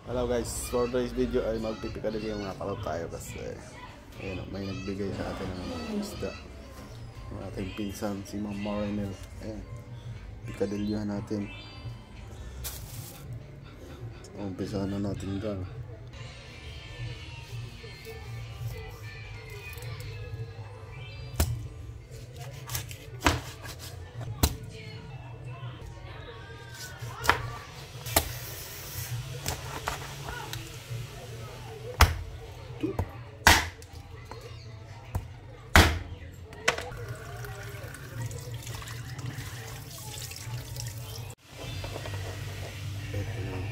Hello guys, for today's video ay magpipikadali yung mga kalot tayo kasi ayun, may nagbigay sa atin ng isda. Ang ating pinsan, si Ma'am Marinel. Ayan, pikadilyohan natin. Umpisahan na natin dyan.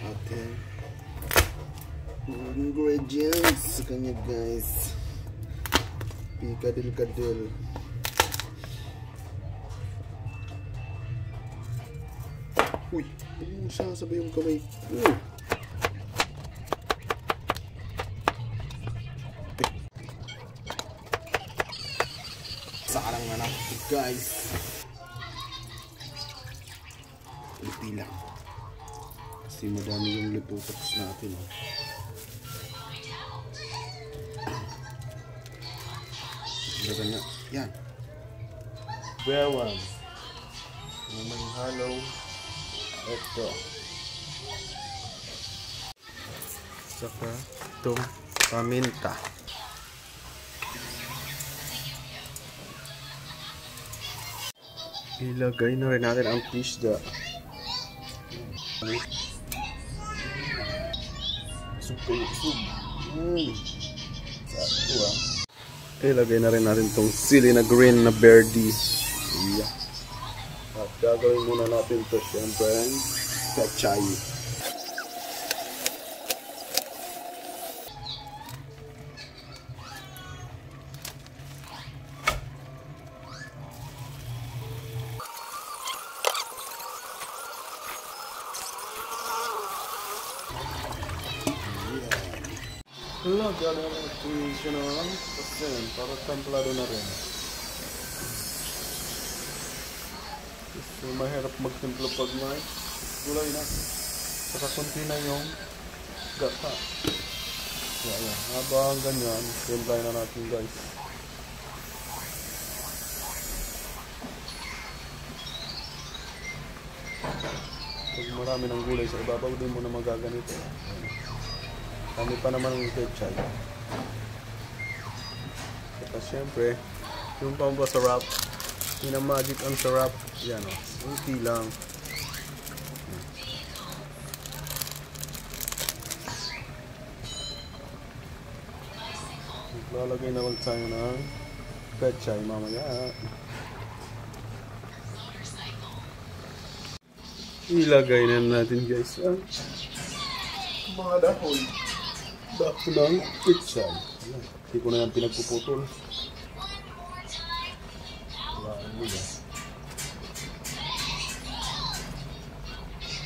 Ating ingredients sa kanya guys. Pikadil-kadil. Uy, ayun siya, sabay yung kamay. Sarang na natin guys. Lipi lang. Kasi madami yung liputoks natin. Dagan na. Yan. Bewan. Yung may halo. Ito. Saka itong paminta. Ilagay na rin natin ang pisda. Sub. Ilagay na rin natin itong sili na green na birdie. Yeah. At gagawin muna natin ito siyempre ang pechay. Lagyan na natin siya ng pasen para templado na rin. Kasi mahirap magtimpla pag may gulay na. Saka kunti na yung gata. Ayan. Habang ganyan, templay na natin guys. Pag marami ng gulay sa ibabaw, din mo na magaganito. Kami pa naman ang pechay. Saka syempre, yung pampasarap, minamagic ang sarap. Yan o, unti lang. Lalagay na lang tayo ng pechay mamaya. Ilagay na natin guys ang mga dahon. Dahon ng pechay. Hindi ko na yan pinagpuputol.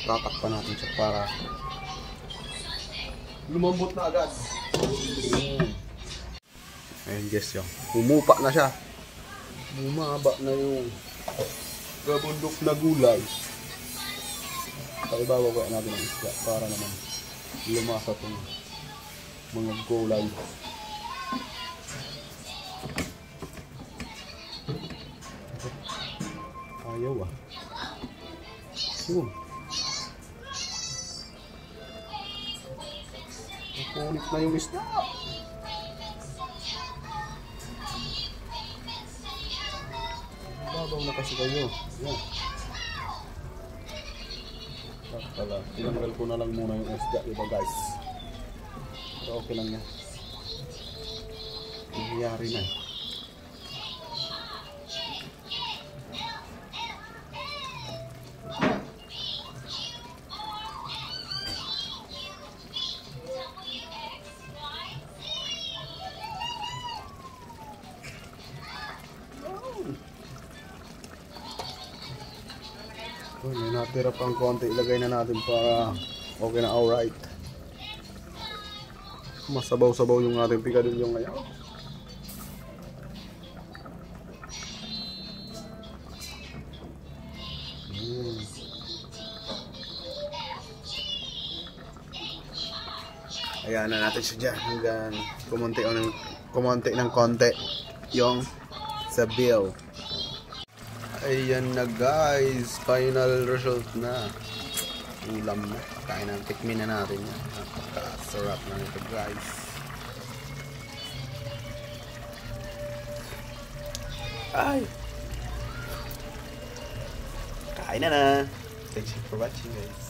Tatakpan natin siya para lumambot na agad. Ayun guys yung humupa na siya. Bumaba na yung gabundok na gulay. Paibabaw kaya natin ang isda para naman lumasa itong mga gulay. Ayaw ah. Nakulit na yung isda. Babaw na kasi kayo. Yan. Pala, tinanggal ko na lang muna yung isda, diba guys? Pero okay lang yan. Nangyayari na. May natira pang konti, ilagay na natin para okay na, alright. Masabaw-sabaw yung ating pikadilyo ngayon. Ayan na natin siya dyan hanggang kumonti ng konti yung sa bill. Ayan na guys, final result na. Ulam na. Kain na, tikmin na natin yan. Napakasarap na nito guys. Ay! Kain na na! Thanks for watching guys.